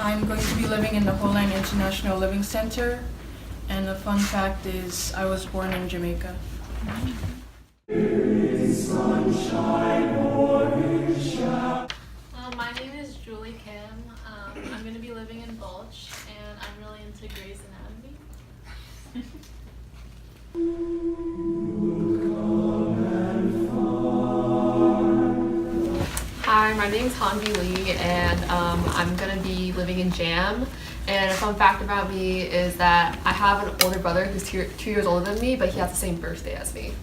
I'm going to be living in the Holang International Living Center, and the fun fact is I was born in Jamaica. My name is Judy Kim. I'm going to be living in Bulch, and I'm really into Grey's Anatomy. Hi, my name is Hanvi Lee, and I'm going to be living in Jam. And a fun fact about me is that I have an older brother who's 2 years older than me, but he has the same birthday as me.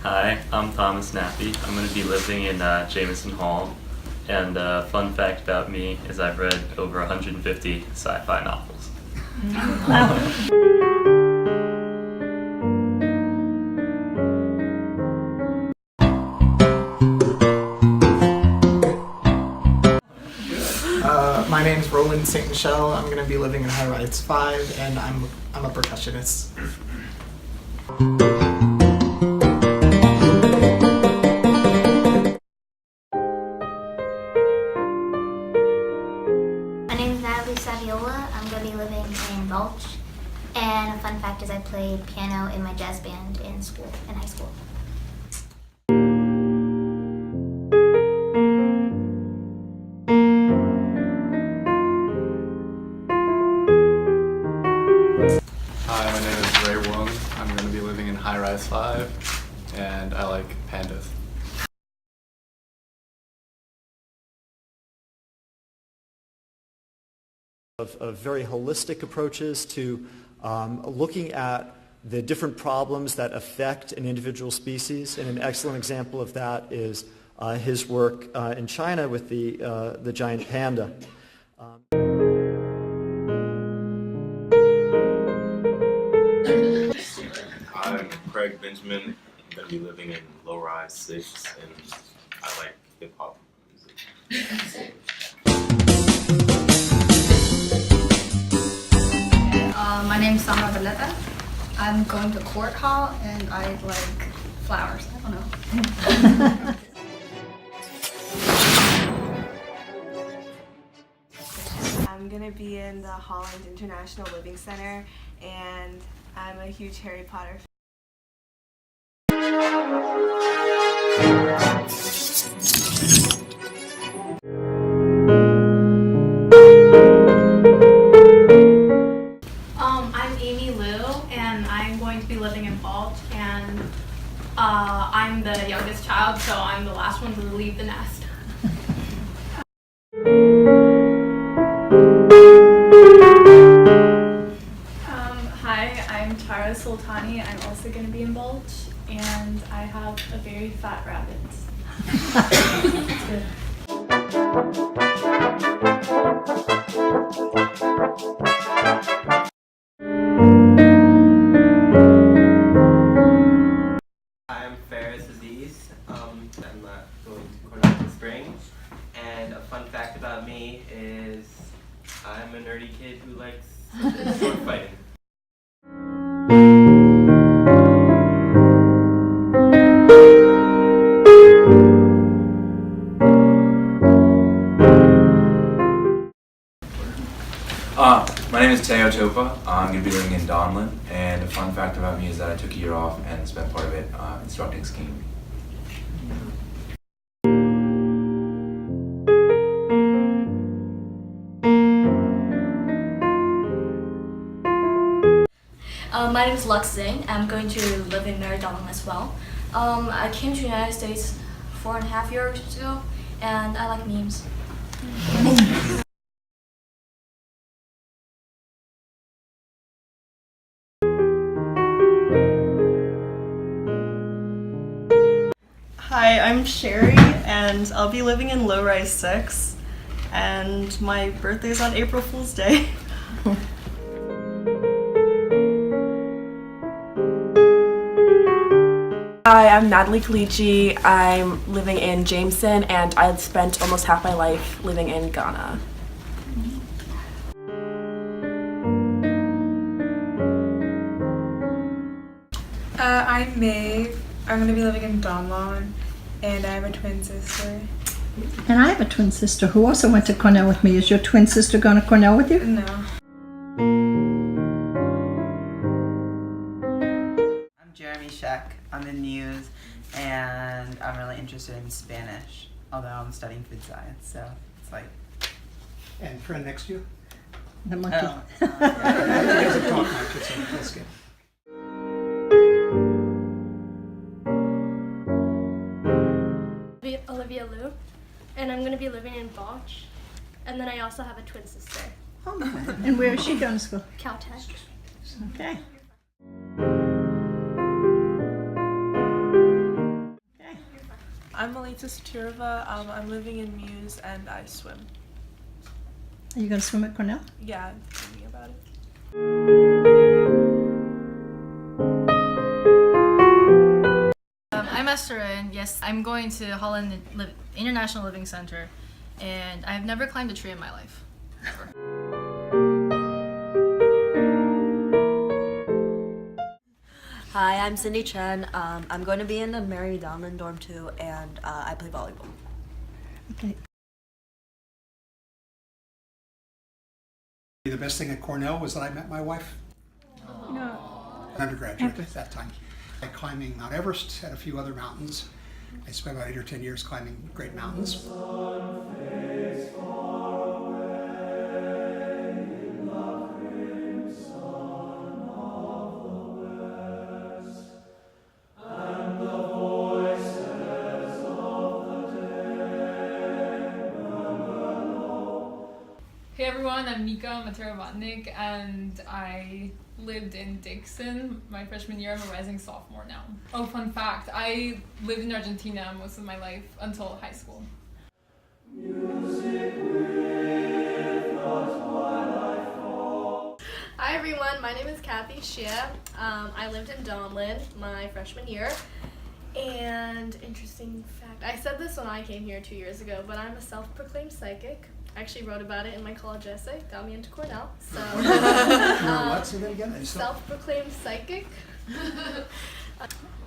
Hi, I'm Thomas Nappy. I'm going to be living in Jameson Hall. And fun fact about me is I've read over 150 sci-fi novels. My name's Roland St. Michel. I'm going to be living in High Rise 5, and I'm a percussionist. My name is Natalie Saviola. I'm going to be living in Bulch. And a fun fact is I played piano in my jazz band in high school. Hi, my name is Ray Wong. I'm going to be living in High Rise 5, and I like pandas. Of very holistic approaches to looking at the different problems that affect an individual species, and an excellent example of that is his work in China with the giant panda. I'm Craig Benjamin. I'm going to be living in Low Rise 6, and I like hip-hop music. My name is Sandra Valletta. I'm going to Court Hall, and I like flowers. I don't know. I'm going to be in the Holland International Living Center, and I'm a huge Harry Potter fan. I'm Amy Liu, and I'm going to be living in Bulch, and I'm the youngest child, so I'm the last one to leave the nest. Hi, I'm Tara Sultani. I'm also going to be in Bulch, and I have a very fat rabbit. It's good. I'm Ferris Aziz. I'm going to Cornell Spring, and a fun fact about me is I'm a nerdy kid who likes sword fighting. My name is Teo Topa. I'm going to be living in Donlin, and a fun fact about me is that I took a year off and spent part of it instructing skiing. My name is Lux Zing. I'm going to live in Mary Donlin as well. I came to the United States 4.5 years ago, and I like memes. Hi, I'm Sherry, and I'll be living in Low Rise 6, and my birthday's on April Fool's Day. Hi, I'm Natalie Kalichi. I'm living in Jameson, and I've spent almost half my life living in Ghana. I'm Maeve. I'm going to be living in Donlon, And I have a twin sister. And I have a twin sister who also went to Cornell with me. Is your twin sister going to Cornell with you? No. I'm Jeremy Sheck. I'm in Muse, and I'm really interested in Spanish, although I'm studying food science, so it's like... And friend next to you? The monkey. Oh, He doesn't talk much, so that's good. Olivia Liu, and I'm going to be living in Balch. And then I also have a twin sister. Oh, and where is she going to school? Caltech. Okay. I'm Melita Saturova. I'm living in Muse, and I swim. Are you going to swim at Cornell? Yeah, I'm thinking about it. I'm Esther, and yes, I'm going to Holland International Living Center, and I have never climbed a tree in my life. Never. Hi, I'm Cindy Chen. I'm going to be in the Mary Donlin dorm too, and I play volleyball. Okay. The best thing at Cornell was that I met my wife. No. Undergraduate at that time. I climbing Mount Everest and a few other mountains. I spent about 8 or 10 years climbing great mountains. Hey everyone, I'm Mika Materavatnik, and I lived in Dixon my freshman year. I'm a rising sophomore now. Oh, fun fact, I lived in Argentina most of my life until high school. Hi everyone, my name is Kathy Shia. I lived in Donlin my freshman year. And interesting fact, I said this when I came here 2 years ago, but I'm a self-proclaimed psychic. I actually wrote about it in my college essay, got me into Cornell. So, What? Say that again? Self-proclaimed psychic.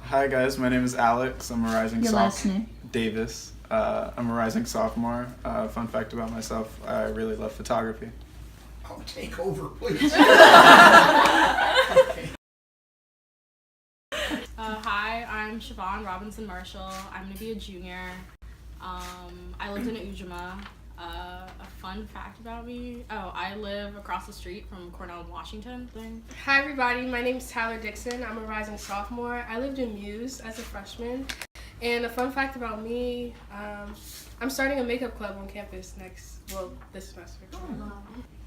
Hi guys, my name is Alex. I'm a rising Your last name? Davis. I'm a rising sophomore. Fun fact about myself, I really love photography. Oh, take over, please. Hi, I'm Siobhan Robinson Marshall. I'm going to be a junior. I lived in Ujima. A fun fact about me, I live across the street from Cornell, Washington. Hi everybody, my name is Tyler Dixon. I'm a rising sophomore. I lived in Muse as a freshman. And a fun fact about me, I'm starting a makeup club on campus this semester.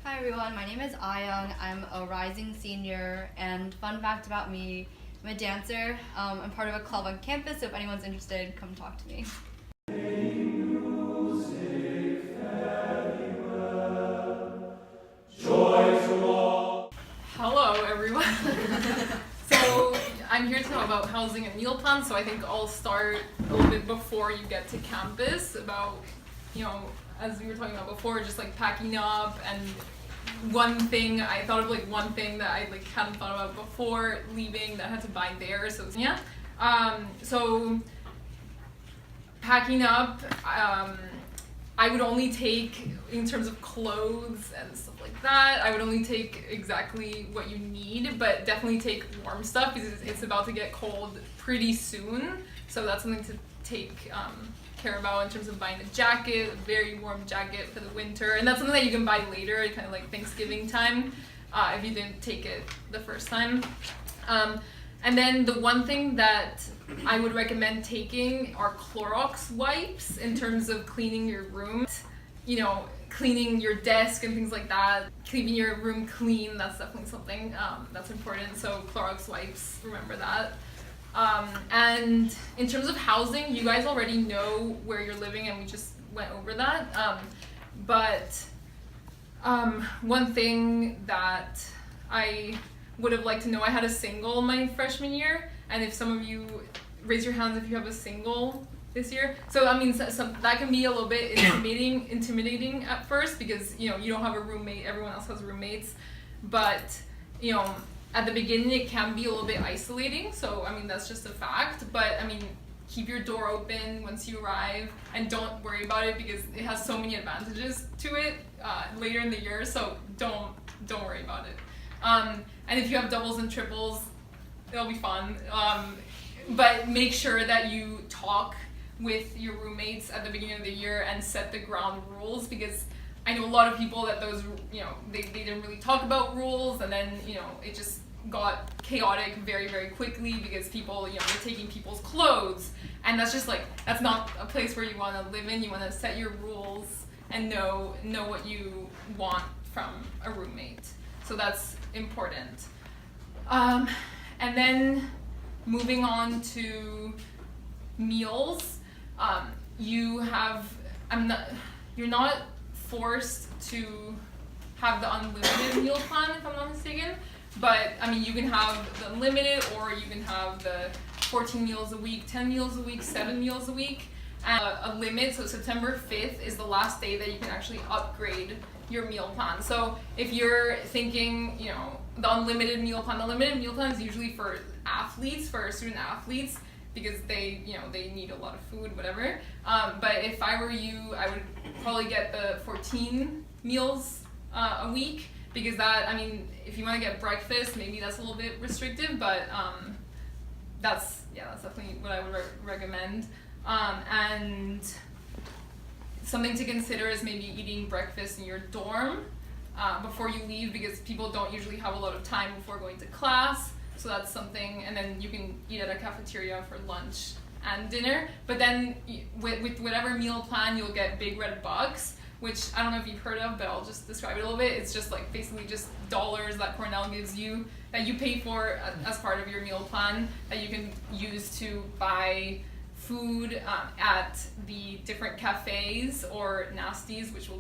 Hi everyone, my name is Ayong. I'm a rising senior, and fun fact about me, I'm a dancer. I'm part of a club on campus, so if anyone's interested, come talk to me. Hello everyone. So I'm here to talk about housing and meal plans, so I think I'll start a little bit before you get to campus about, as we were talking about before, just like packing up, and one thing that I hadn't thought about before leaving that I had to buy there, so yeah. So packing up, I would only take, in terms of clothes and stuff like that, I would only take exactly what you need, but definitely take warm stuff because it's about to get cold pretty soon. So that's something to take care about in terms of buying a jacket, a very warm jacket for the winter. And that's something that you can buy later, kind of like Thanksgiving time, if you didn't take it the first time. And then the one thing that I would recommend taking are Clorox wipes in terms of cleaning your room. Cleaning your desk and things like that. Keeping your room clean, that's definitely something that's important. So Clorox wipes, remember that. And in terms of housing, you guys already know where you're living and we just went over that. But one thing that I would have liked to know, I had a single my freshman year, and if some of you raise your hands if you have a single this year. So that means that that can be a little bit intimidating at first because you don't have a roommate, everyone else has roommates, but at the beginning it can be a little bit isolating. So that's just a fact, but keep your door open once you arrive, and don't worry about it because it has so many advantages to it later in the year. So don't worry about it. And if you have doubles and triples, it'll be fun. But make sure that you talk with your roommates at the beginning of the year and set the ground rules, because I know a lot of people that those, they didn't really talk about rules, and then, it just got chaotic very, very quickly because people, they're taking people's clothes, and that's just that's not a place where you want to live in. You want to set your rules and know what you want from a roommate. So that's important. And then moving on to meals, you're not forced to have the unlimited meal plan, if I'm not mistaken, but you can have the unlimited, or you can have the 14 meals a week, 10 meals a week, 7 meals a week, and a limit. So September 5th is the last day that you can actually upgrade your meal plan. So if you're thinking, the unlimited meal plan is usually for athletes, for student athletes, because they need a lot of food, whatever. But if I were you, I would probably get the 14 meals a week, because that, if you want to get breakfast, maybe that's a little bit restrictive, but that's definitely what I would recommend. And something to consider is maybe eating breakfast in your dorm before you leave, because people don't usually have a lot of time before going to class. So that's something, and then you can eat at a cafeteria for lunch and dinner. But then with whatever meal plan, you'll get big red bucks, which I don't know if you've heard of, but I'll just describe it a little bit. It's just basically just dollars that Cornell gives you that you pay for as part of your meal plan, that you can use to buy food at the different cafes or nasties, which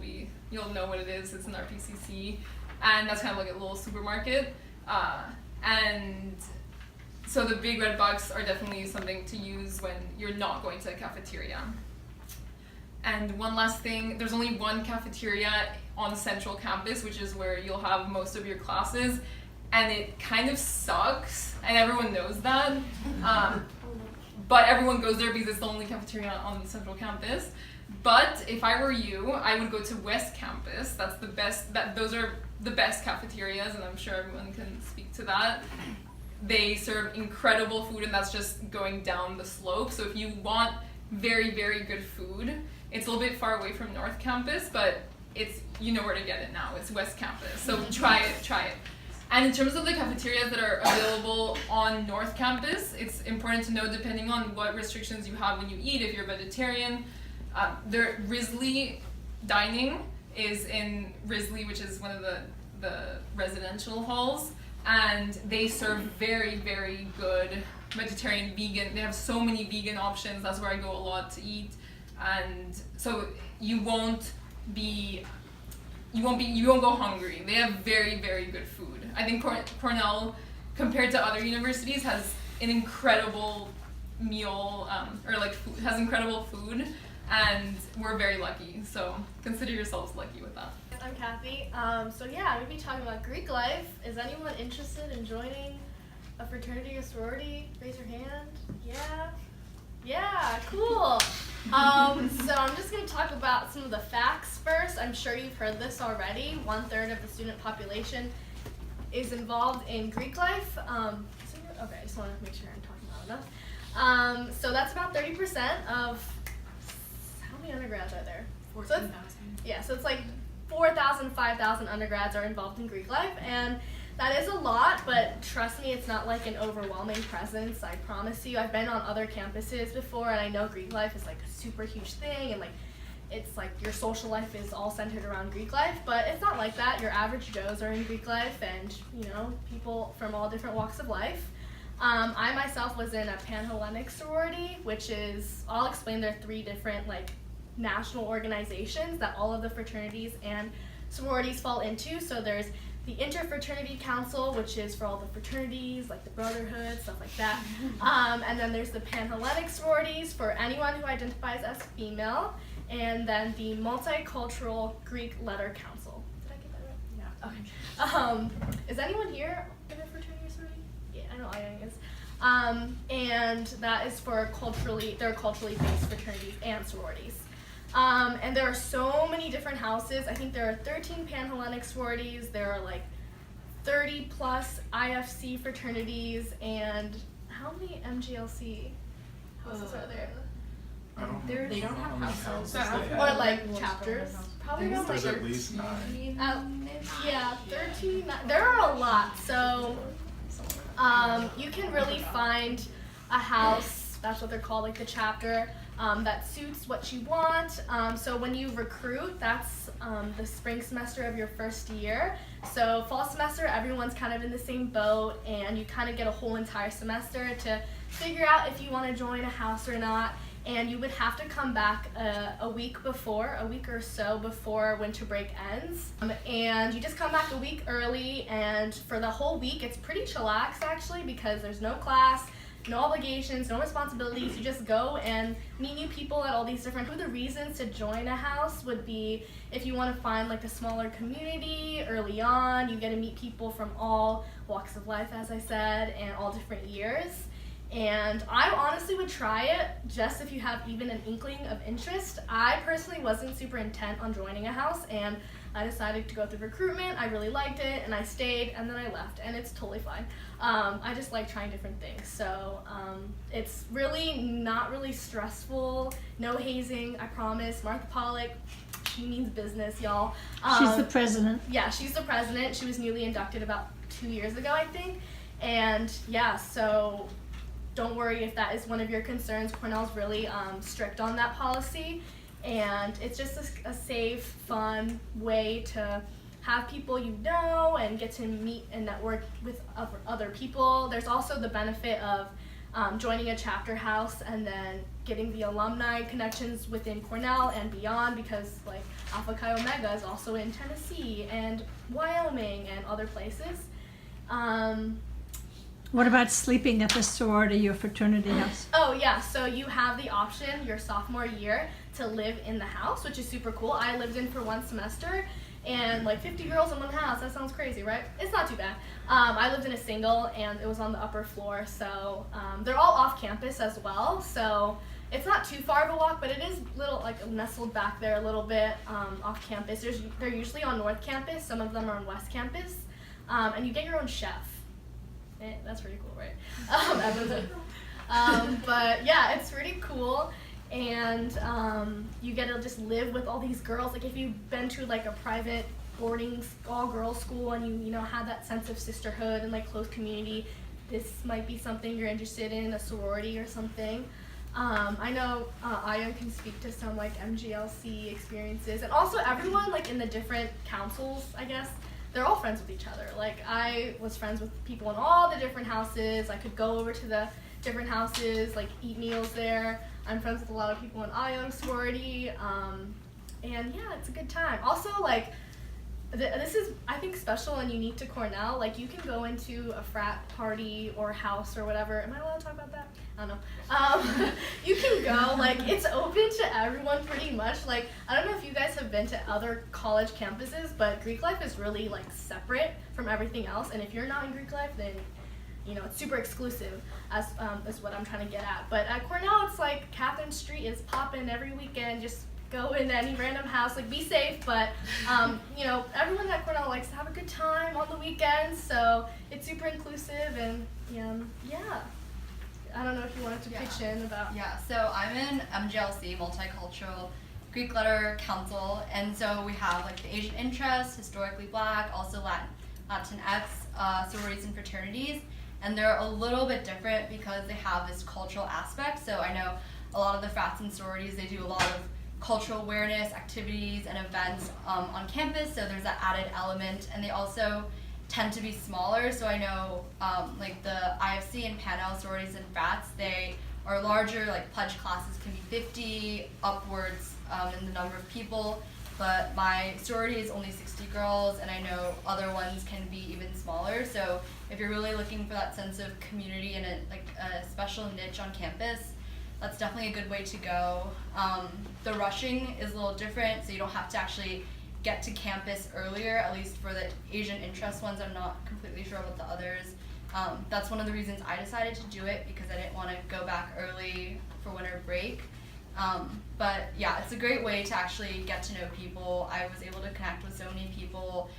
you'll know what it is. It's an RPCC, and that's kind of like a little supermarket. And so the big red bucks are definitely something to use when you're not going to a cafeteria. And one last thing, there's only one cafeteria on Central Campus, which is where you'll have most of your classes, and it kind of sucks, and everyone knows that. But everyone goes there because it's the only cafeteria on the Central Campus. But if I were you, I would go to West Campus. That's the best. Those are the best cafeterias, and I'm sure everyone can speak to that. They serve incredible food, and that's just going down the slope. So if you want very, very good food, it's a little bit far away from North Campus, but you know where to get it now. It's West Campus. So try it. And in terms of the cafeterias that are available on North Campus, it's important to know, depending on what restrictions you have when you eat, if you're vegetarian, Risley dining is in Risley, which is one of the residential halls, and they serve very, very good vegetarian, vegan. They have so many vegan options. That's where I go a lot to eat, and so you won't go hungry. They have very, very good food. I think Cornell, compared to other universities, has an incredible meal, has incredible food, and we're very lucky. So consider yourselves lucky with that. I'm Kathy. I'm going to be talking about Greek life. Is anyone interested in joining a fraternity or sorority? Raise your hand. Yeah, cool. So I'm just going to talk about some of the facts first. I'm sure you've heard this already. 1/3 of the student population is involved in Greek life. Okay, I just want to make sure I'm talking loud enough. So that's about 30% of, how many undergrads are there? 14,000. So it's 4,000, 5,000 undergrads are involved in Greek life, and that is a lot, but trust me, it's not an overwhelming presence, I promise you. I've been on other campuses before, and I know Greek life is a super huge thing, and it's your social life is all centered around Greek life, but it's not like that. Your average Joes are in Greek life, and people from all different walks of life. I myself was in a Pan-Hellenic sorority, which is, I'll explain, there are 3 different national organizations that all of the fraternities and sororities fall into. So there's the Interfraternity Council, which is for all the fraternities, the Brotherhood, stuff like that. And then there's the Pan-Hellenic sororities for anyone who identifies as female, and then the Multicultural Greek Letter Council. Did I get that right? Yeah. Okay. Is anyone here in a fraternity or sorority? Yeah, I know Ayang is. and that is for they're culturally based fraternities and sororities. And there are so many different houses. I think there are 13 Pan-Hellenic sororities. There are like 30 plus IFC fraternities, and how many MGLC houses are there? They don't have houses. Or like chapters. Probably around There's like at least 9. yeah, 13. There are a lot. So you can really find a house, that's what they're called, like the chapter, that suits what you want. So when you recruit, that's the spring semester of your first year. So fall semester, everyone's kind of in the same boat, and you kind of get a whole entire semester to figure out if you want to join a house or not. And you would have to come back a week or so before winter break ends. And you just come back a week early, and for the whole week, it's pretty chillax actually, because there's no class, no obligations, no responsibilities. You just go and meet new people at all these different. The reasons to join a house would be if you want to find like a smaller community early on. You get to meet people from all walks of life, as I said, and all different years. And I honestly would try it just if you have even an inkling of interest. I personally wasn't super intent on joining a house, and I decided to go through recruitment. I really liked it, and I stayed, and then I left, and it's totally fine. I just like trying different things. So it's really not really stressful. No hazing, I promise. Martha Pollack, she means business, y'all. She's the president. Yeah, she's the president. She was newly inducted about 2 years ago, I think. And yeah, so don't worry if that is one of your concerns. Cornell's really strict on that policy, and it's just a safe, fun way to have people you know and get to meet and network with other people. There's also the benefit of joining a chapter house and then getting the alumni connections within Cornell and beyond, because like Alpha Chi Omega is also in Tennessee and Wyoming and other places. What about sleeping at the sorority or fraternity house? Oh yeah, so you have the option your sophomore year to live in the house, which is super cool. I lived in for one semester, and like 50 girls in one house, that sounds crazy, right? It's not too bad. I lived in a single, and it was on the upper floor, so they're all off campus as well, so it's not too far of a walk, but it is little like nestled back there a little bit off campus. They're usually on North Campus, some of them are on West Campus, and you get your own chef. That's pretty cool, right? But yeah, it's pretty cool, and you get to just live with all these girls. Like if you've been to like a private boarding all-girls school and you know had that sense of sisterhood and like close community, this might be something you're interested in, a sorority or something. I know Aya can speak to some like MGLC experiences, and also everyone like in the different councils, I guess. They're all friends with each other. Like I was friends with people in all the different houses. I could go over to the different houses, like eat meals there. I'm friends with a lot of people in Ion sorority, and yeah, it's a good time. Also, like this is I think special and unique to Cornell. Like you can go into a frat party or house or whatever. Am I allowed to talk about that? I don't know. You can go, like it's open to everyone pretty much. Like I don't know if you guys have been to other college campuses, but Greek life is really like separate from everything else. And if you're not in Greek life, then you know it's super exclusive. As what I'm trying to get at. But at Cornell, it's like Catherine Street is popping every weekend. Just go in any random house, like be safe, but you know, everyone at Cornell likes to have a good time on the weekends, so it's super inclusive, and yeah. I don't know if you wanted to pitch in about. Yeah, so I'm in MGLC, Multicultural Greek Letter Council, and so we have like the Asian interest, historically Black, also Latinx sororities and fraternities, and they're a little bit different because they have this cultural aspect. So I know a lot of the frats and sororities, they do a lot of cultural awareness activities and events on campus, so there's that added element, and they also tend to be smaller. So I know like the IFC and Pan-L sororities and frats, they are larger, like pledge classes can be 50 upwards in the number of people, but my sorority is only 60 girls, and I know other ones can be even smaller. So if you're really looking for that sense of community and a special niche on campus, that's definitely a good way to go. The rushing is a little different, so you don't have to actually get to campus earlier, at least for the Asian interest ones. I'm not completely sure about the others. That's one of the reasons I decided to do it, because I didn't want to go back early for winter break. But yeah, it's a great way to actually get to know people. I was able to connect with so many people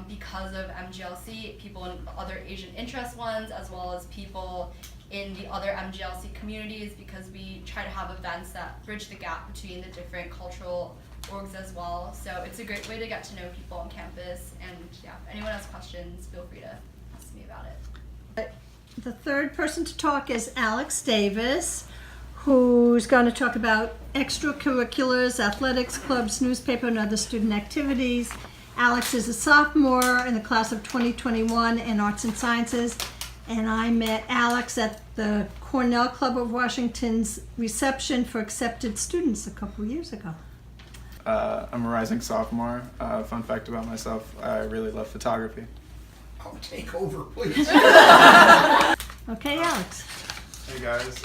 because of MGLC, people in other Asian interest ones, as well as people in the other MGLC communities, because we try to have events that bridge the gap between the different cultural orgs as well. So it's a great way to get to know people on campus. And yeah, if anyone has questions, feel free to ask me about it. The third person to talk is Alex Davis, who's going to talk about extracurriculars, athletics, clubs, newspaper, and other student activities. Alex is a sophomore in the class of 2021 in Arts and Sciences, and I met Alex at the Cornell Club of Washington's reception for accepted students a couple years ago. I'm a rising sophomore. Fun fact about myself, I really love photography. Oh, take over, please. Okay, Alex. Hey guys,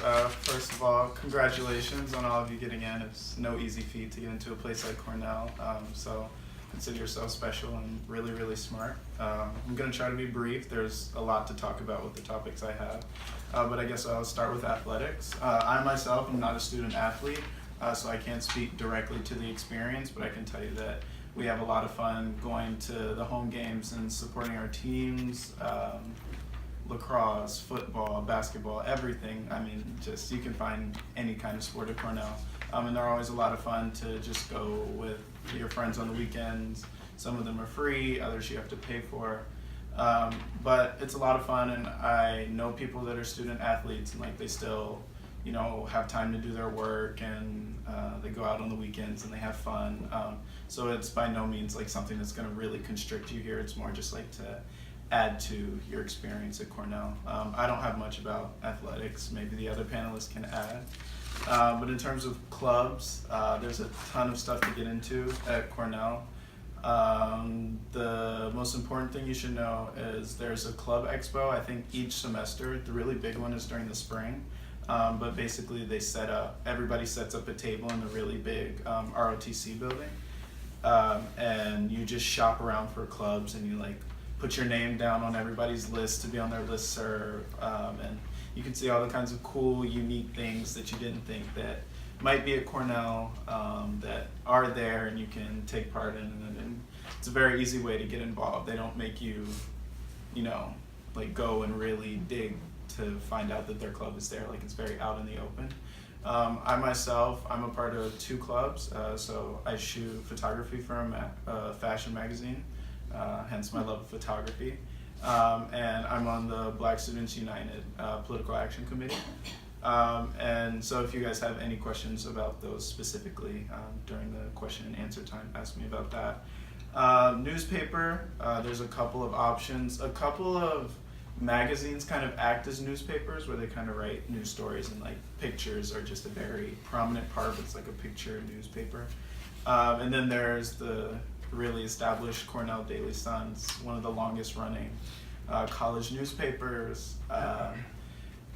first of all, congratulations on all of you getting in. It's no easy feat to get into a place like Cornell, so consider yourself special and really, really smart. I'm going to try to be brief. There's a lot to talk about with the topics I have, but I guess I'll start with athletics. I myself am not a student athlete, so I can't speak directly to the experience, but I can tell you that we have a lot of fun going to the home games and supporting our teams. Lacrosse, football, basketball, everything. I mean, just you can find any kind of sport at Cornell. And they're always a lot of fun to just go with your friends on the weekends. Some of them are free, others you have to pay for. But it's a lot of fun, and I know people that are student athletes and like they still, you know, have time to do their work, and they go out on the weekends and they have fun. So it's by no means like something that's going to really constrict you here. It's more just like to add to your experience at Cornell. I don't have much about athletics. Maybe the other panelists can add. But in terms of clubs, there's a ton of stuff to get into at Cornell. The most important thing you should know is there's a club expo, I think each semester. The really big one is during the spring. But basically they everybody sets up a table in the really big ROTC building. And you just shop around for clubs, and you like put your name down on everybody's list to be on their listserv, and you can see all the kinds of cool, unique things that you didn't think that might be at Cornell that are there, and you can take part in. And it's a very easy way to get involved. They don't make you, you know, like go and really dig to find out that their club is there. Like it's very out in the open. I myself, I'm a part of 2 clubs. So I shoot photography for a fashion magazine. Hence my love of photography. And I'm on the Black Students United Political Action Committee. And so if you guys have any questions about those specifically during the question and answer time, ask me about that. Newspaper, there's a couple of options. A couple of magazines kind of act as newspapers, where they kind of write news stories, and like pictures are just a very prominent part. It's like a picture newspaper. And then there's the really established Cornell Daily Sun, one of the longest running college newspapers.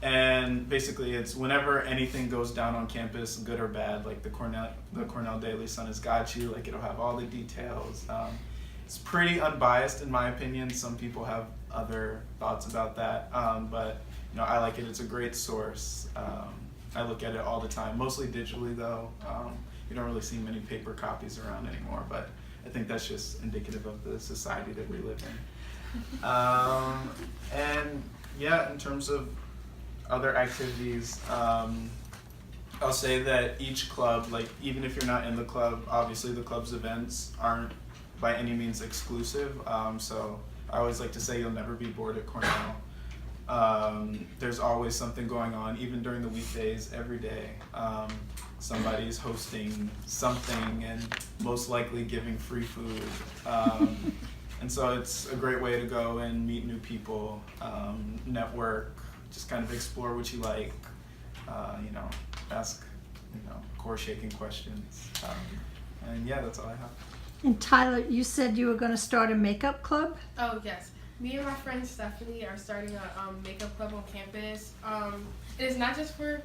And basically it's whenever anything goes down on campus, good or bad, like the Cornell Daily Sun has got you, like it'll have all the details. It's pretty unbiased in my opinion. Some people have other thoughts about that, but you know, I like it. It's a great source. I look at it all the time, mostly digitally though. You don't really see many paper copies around anymore, but I think that's just indicative of the society that we live in. And yeah, in terms of other activities, I'll say that each club, like even if you're not in the club, obviously the club's events aren't by any means exclusive. So I always like to say you'll never be bored at Cornell. There's always something going on, even during the weekdays, every day. Somebody's hosting something and most likely giving free food. And so it's a great way to go and meet new people, network, just kind of explore what you like, you know, ask, you know, core-shaking questions. And yeah, that's all I have. And Tyler, you said you were going to start a makeup club? Oh, yes. Me and my friend Stephanie are starting a makeup club on campus. It is not just for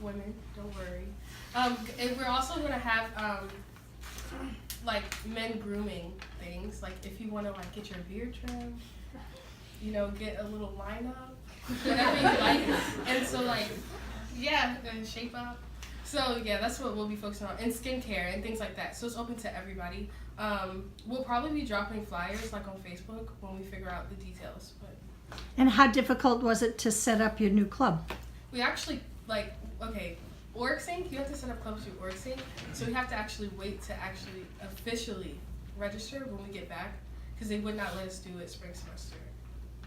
women, don't worry. And we're also going to have like men grooming things, like if you want to like get your beard trimmed. get a little line up, whatever you like. And so and shape up. So yeah, that's what we'll be focusing on, and skincare and things like that. So it's open to everybody. We'll probably be dropping flyers on Facebook when we figure out the details. But And how difficult was it to set up your new club? we actually OrgSync. You have to set up clubs through OrgSync, so we have to actually wait to actually officially register when we get back, because they would not let us do it spring semester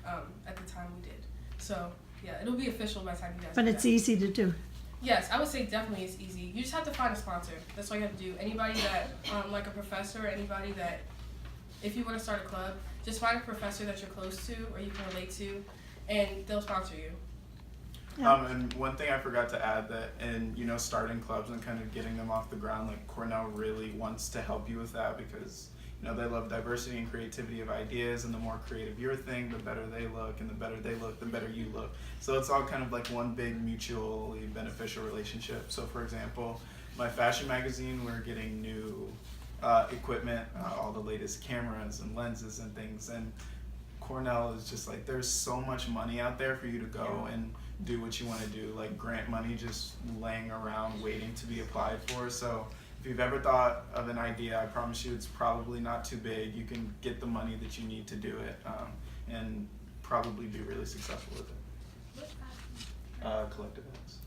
at the time we did. So yeah, it'll be official by the time you guys. But get it's back. easy to do. Yes, I would say definitely it's easy. You just have to find a sponsor. That's all you have to do. Anybody that, like a professor, anybody that, if you want to start a club, just find a professor that you're close to or you can relate to, and they'll sponsor you. And one thing I forgot to add, that in starting clubs and kind of getting them off the ground, like Cornell really wants to help you with that, because they love diversity and creativity of ideas, and the more creative your thing, the better they look, and the better they look, the better you look. So it's all kind of like one big mutually beneficial relationship. So for example, my fashion magazine, we're getting new equipment, all the latest cameras and lenses and things, and Cornell is just like, there's so much money out there for you to go and do what you want to do, like grant money just laying around waiting to be applied for. So if you've ever thought of an idea, I promise you it's probably not too big. You can get the money that you need to do it, and probably be really successful with it. Collective arts.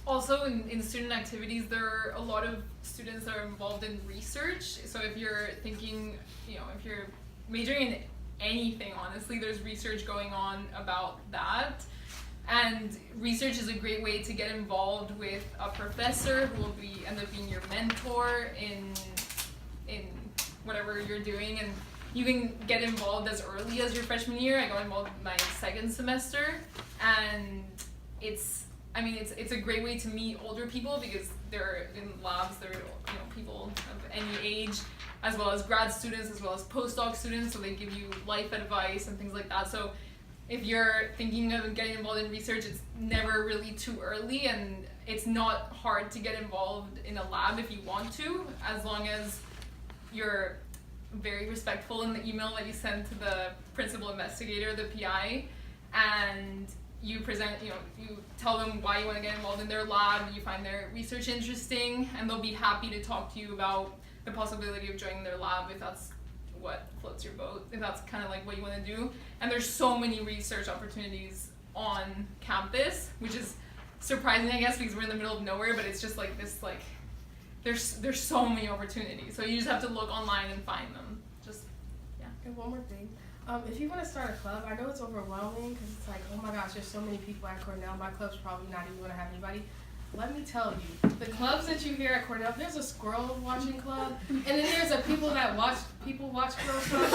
Also, in student activities, there are a lot of students that are involved in research. So if you're thinking, if you're majoring in anything, honestly, there's research going on about that. And research is a great way to get involved with a professor who will end up being your mentor in whatever you're doing. And you can get involved as early as your freshman year. I got involved in my second semester, and it's a great way to meet older people, because they're in labs, they're people of any age, as well as grad students, as well as postdoc students, so they give you life advice and things like that. So if you're thinking of getting involved in research, it's never really too early, and it's not hard to get involved in a lab if you want to, as long as you're very respectful in the email that you send to the principal investigator, the PI, and you present, you tell them why you want to get involved in their lab, you find their research interesting, and they'll be happy to talk to you about the possibility of joining their lab if that's what floats your boat, if that's kind of like what you want to do. And there's so many research opportunities on campus, which is surprising, I guess, because we're in the middle of nowhere, but it's just like this, there's so many opportunities. So you just have to look online and find them. And one more thing. If you want to start a club, I know it's overwhelming because it's like, oh my gosh, there's so many people at Cornell. My club's probably not even going to have anybody. Let me tell you, the clubs that you hear at Cornell, there's a squirrel watching club, and then there's a people watch squirrels club.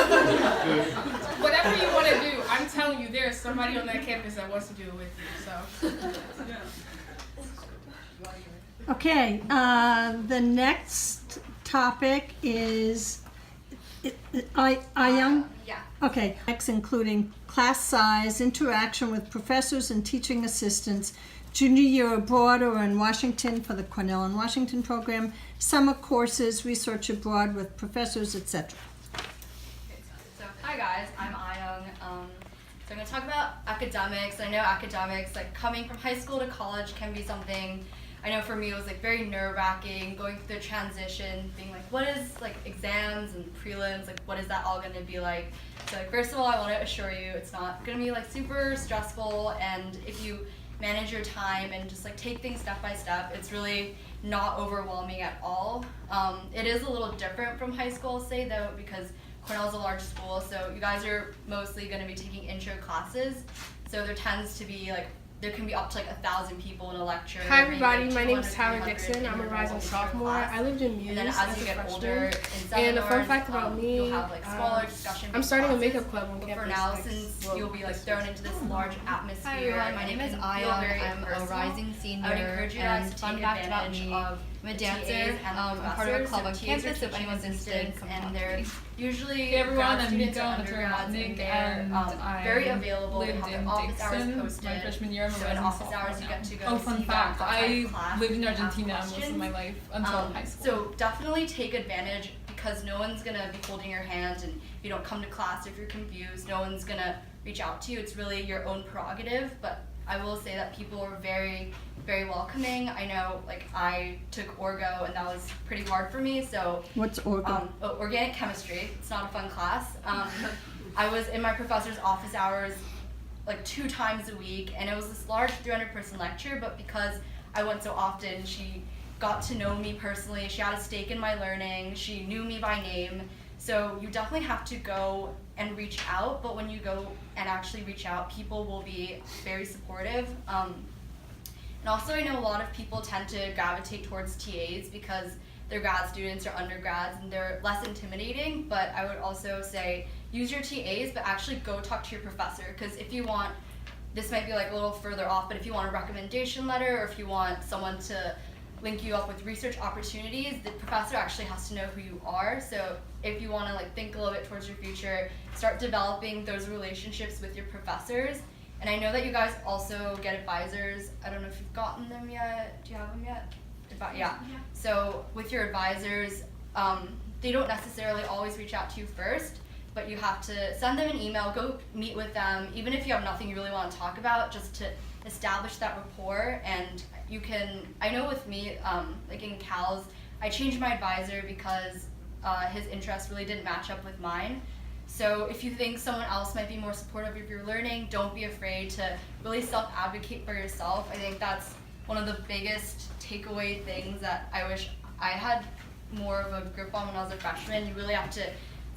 Whatever you want to do, I'm telling you, there's somebody on that campus that wants to do it with you. So. Okay, the next topic is, Young? Yeah. Okay, next including class size, interaction with professors and teaching assistants, junior year abroad or in Washington for the Cornell and Washington program, summer courses, research abroad with professors, etc. So hi guys, I'm Ayung. So I'm going to talk about academics. I know academics, coming from high school to college, can be something. I know for me it was very nerve-wracking, going through the transition, being what is exams and prelims, what is that all going to be like? So first of all, I want to assure you it's not going to be super stressful, and if you manage your time and just take things step by step, it's really not overwhelming at all. It is a little different from high school, say though, because Cornell's a large school, so you guys are mostly going to be taking intro classes, so there tends to be there can be up to 1,000 people in a lecture. Hi everybody, my name is Tyler Dixon. I'm a rising sophomore. I lived in Muse and then as you get older, and a fun fact about me, you'll have smaller discussion. I'm starting a makeup club on campus. For now, since you'll be thrown into this large atmosphere, Hi everyone, my name is Aya. I'm a rising senior. I would encourage you guys to fun take fact about advantage me, of I'm a dancer. I'm part of a club on campus. So if anyone's interested, come and talk they're to me. usually Hey everyone, grad I'm students Mika or undergrads, and they're and very I available. They lived have their in office hours Dixon posted. my freshman year. I'm a So in rising office sophomore hours, you get to go Oh, see fun them fact, outside I class lived in and ask Argentina most of questions. my life until high school. So definitely take advantage, because no one's gonna be holding your hand, and if you don't come to class, if you're confused, no one's gonna reach out to you. It's really your own prerogative, but I will say that people are very, very welcoming. I know, like, I took Orgo, and that was pretty hard for me, so. What's Orgo? Organic chemistry. It's not a fun class. I was in my professor's office hours like 2 times a week, and it was this large 300-person lecture, but because I went so often, she got to know me personally. She had a stake in my learning. She knew me by name. So you definitely have to go and reach out, but when you go and actually reach out, people will be very supportive. And also, I know a lot of people tend to gravitate towards TAs because they're grad students or undergrads, and they're less intimidating, but I would also say use your TAs, but actually go talk to your professor, because if you want, this might be like a little further off, but if you want a recommendation letter, or if you want someone to link you up with research opportunities, the professor actually has to know who you are. So if you want to like think a little bit towards your future, start developing those relationships with your professors. And I know that you guys also get advisors. I don't know if you've gotten them yet. Do you have them yet? Yeah. So with your advisors, they don't necessarily always reach out to you first, but you have to send them an email, go meet with them, even if you have nothing you really want to talk about, just to establish that rapport. And you can, I know with me, like in CALS, I changed my advisor because his interests really didn't match up with mine. So if you think someone else might be more supportive of your learning, don't be afraid to really self-advocate for yourself. I think that's one of the biggest takeaway things that I wish I had more of a grip on when I was a freshman. You really have to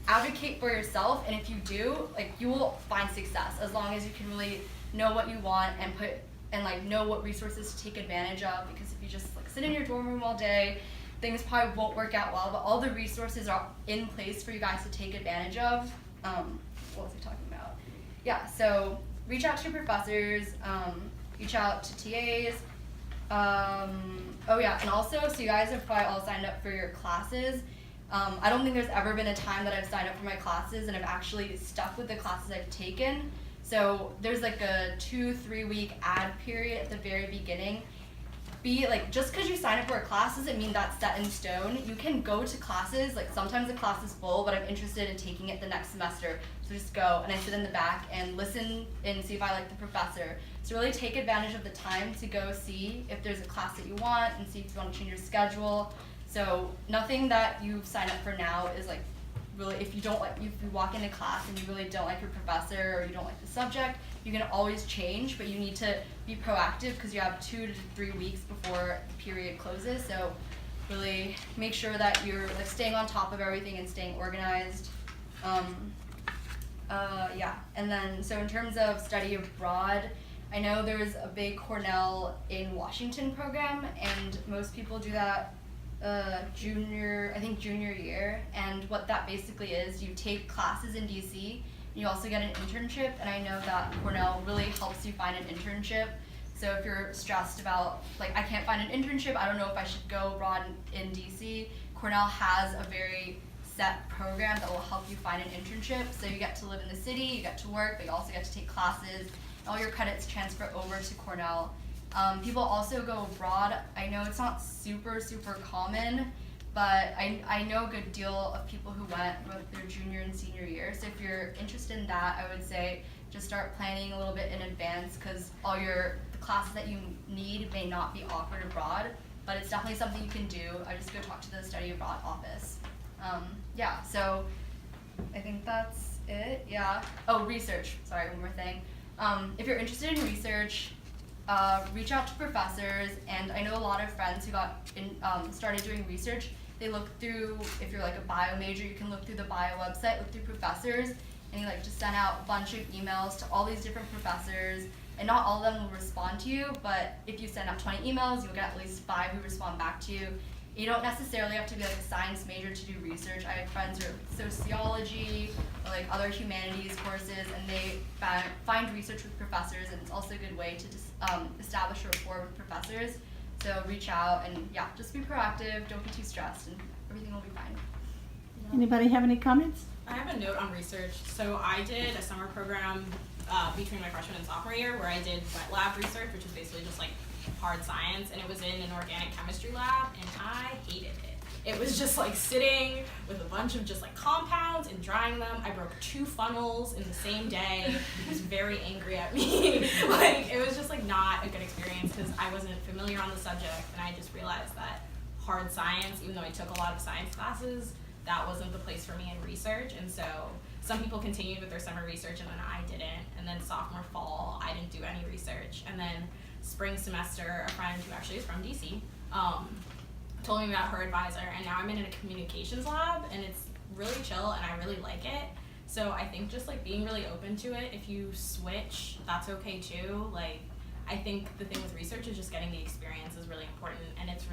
advocate for yourself, and if you do, like, you will find success as long as you can really know what you want and like know what resources to take advantage of. Because if you just like sit in your dorm room all day, things probably won't work out well, but all the resources are in place for you guys to take advantage of. What was I talking about? Yeah, so reach out to your professors, reach out to TAs. Oh yeah, and also, so you guys have probably all signed up for your classes. I don't think there's ever been a time that I've signed up for my classes and I've actually stuck with the classes I've taken. So there's like a 2-3 week ad period at the very beginning. Just because you sign up for a class doesn't mean that's set in stone. You can go to classes, like sometimes the class is full, but I'm interested in taking it the next semester. So just go, and I sit in the back and listen and see if I like the professor. So really take advantage of the time to go see if there's a class that you want and see if you want to change your schedule. So nothing that you've signed up for now is like really, if you walk into class and you really don't like your professor or you don't like the subject, you can always change, but you need to be proactive because you have 2 to 3 weeks before the period closes. So really make sure that you're like staying on top of everything and staying organized. Yeah, and then so in terms of study abroad, I know there's a big Cornell in Washington program, and most people do that junior year. And what that basically is, you take classes in DC, you also get an internship, and I know that Cornell really helps you find an internship. So if you're stressed about, like, I can't find an internship, I don't know if I should go abroad in DC, Cornell has a very set program that will help you find an internship. So you get to live in the city, you get to work, but you also get to take classes, and all your credits transfer over to Cornell. People also go abroad. I know it's not super, super common, but I know a good deal of people who went with their junior and senior year. So if you're interested in that, I would say just start planning a little bit in advance, because the classes that you need may not be offered abroad, but it's definitely something you can do. I just go talk to the study abroad office. Yeah, so I think that's it. Yeah. Oh, research. Sorry, one more thing. If you're interested in research, reach out to professors, and I know a lot of friends who started doing research. They look through, if you're like a bio major, you can look through the bio website, look through professors, and you like just send out a bunch of emails to all these different professors, and not all of them will respond to you, but if you send out 20 emails, you'll get at least 5 who respond back to you. You don't necessarily have to be like a science major to do research. I have friends who are sociology or like other humanities courses, and they find research with professors, and it's also a good way to just establish a rapport with professors. So reach out and yeah, just be proactive, don't be too stressed, and everything will be fine. Anybody have any comments? I have a note on research. So I did a summer program between my freshman and sophomore year where I did wet lab research, which is basically just like hard science, and it was in an organic chemistry lab, and I hated it. It was just like sitting with a bunch of just like compounds and drying them. I broke 2 funnels in the same day. He was very angry at me. Like, it was just like not a good experience because I wasn't familiar on the subject, and I just realized that hard science, even though I took a lot of science classes, that wasn't the place for me in research. And so some people continued with their summer research and then I didn't. And then sophomore fall, I didn't do any research. And then spring semester, a friend who actually is from DC told me about her advisor, and now I'm in a communications lab, and it's really chill and I really like it. So I think just like being really open to it, if you switch, that's okay too. Like, I think the thing with research is just getting the experience is really important, and it's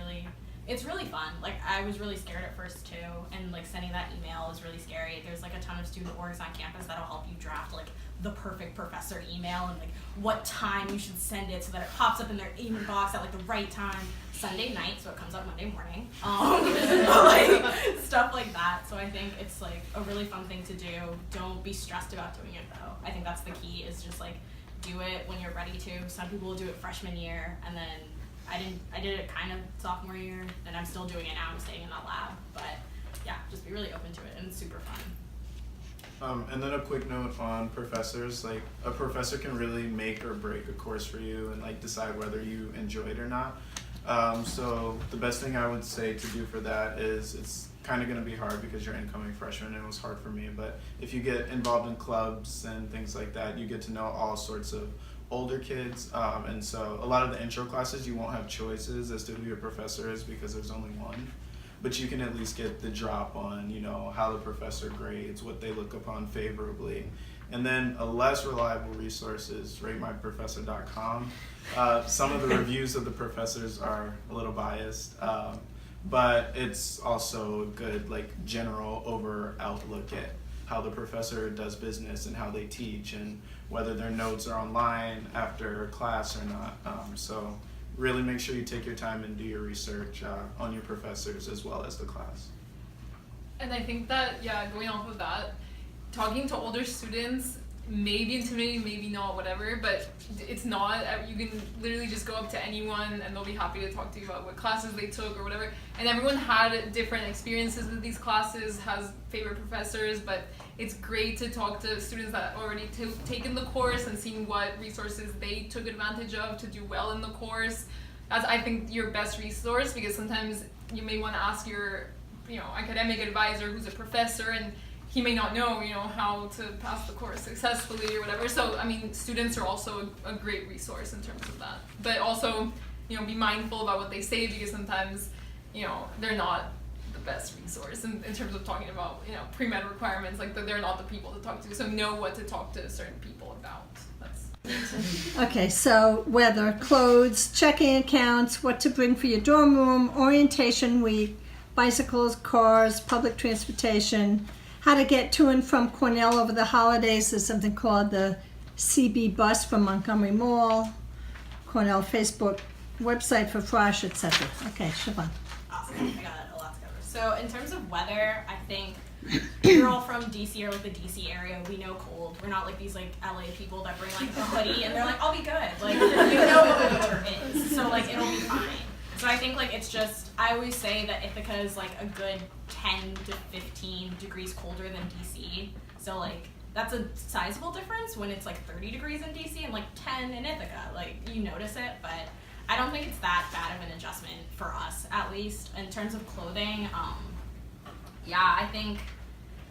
really fun. Like, I was really scared at first too, and like sending that email is really scary. There's like a ton of student orgs on campus that'll help you draft like the perfect professor email and like what time you should send it so that it pops up in their email box at like the right time, Sunday night, so it comes up Monday morning. Like stuff like that. So I think it's like a really fun thing to do. Don't be stressed about doing it though. I think that's the key, is just like do it when you're ready to. Some people will do it freshman year, and then I did it kind of sophomore year, and I'm still doing it now. I'm staying in that lab, but yeah, just be really open to it, and it's super fun. And then a quick note on professors, like a professor can really make or break a course for you and like decide whether you enjoy it or not. So the best thing I would say to do for that is, it's kind of going to be hard because you're incoming freshman, and it was hard for me, but if you get involved in clubs and things like that, you get to know all sorts of older kids, and so a lot of the intro classes you won't have choices as to who your professor is because there's only one, but you can at least get the drop on, you know, how the professor grades, what they look upon favorably. And then a less reliable resource is ratemyprofessor.com. Some of the reviews of the professors are a little biased, but it's also a good like general over outlook at how the professor does business and how they teach and whether their notes are online after class or not. So really make sure you take your time and do your research on your professors as well as the class. And I think that, yeah, going off of that, talking to older students may be intimidating, maybe not, whatever, but it's not. You can literally just go up to anyone and they'll be happy to talk to you about what classes they took or whatever. And everyone had different experiences with these classes, has favorite professors, but it's great to talk to students that already taken the course and seeing what resources they took advantage of to do well in the course. That's, I think, your best resource, because sometimes you may want to ask your, academic advisor who's a professor, and he may not know, how to pass the course successfully or whatever. So, I mean, students are also a great resource in terms of that. But also, be mindful about what they say, because sometimes, they're not the best resource in terms of talking about, pre-med requirements. Like, they're not the people to talk to. So know what to talk to certain people about. Okay, so weather, clothes, checking accounts, what to bring for your dorm room, orientation week, bicycles, cars, public transportation, how to get to and from Cornell over the holidays. There's something called the CB bus from Montgomery Mall, Cornell Facebook website for Frosh, etc. Okay, Siobhan. Awesome, I got a lot to cover. So in terms of weather, I think we're all from DC or like the DC area. We know cold. We're not like these like LA people that bring like a hoodie and they're like, I'll be good. Like, we know what winter is, so like it'll be fine. So I think like it's just, I always say that Ithaca is like a good 10 to 15 degrees colder than DC. So like that's a sizable difference when it's like 30 degrees in DC and like 10 in Ithaca. Like you notice it, but I don't think it's that bad of an adjustment for us, at least in terms of clothing. Yeah, I think,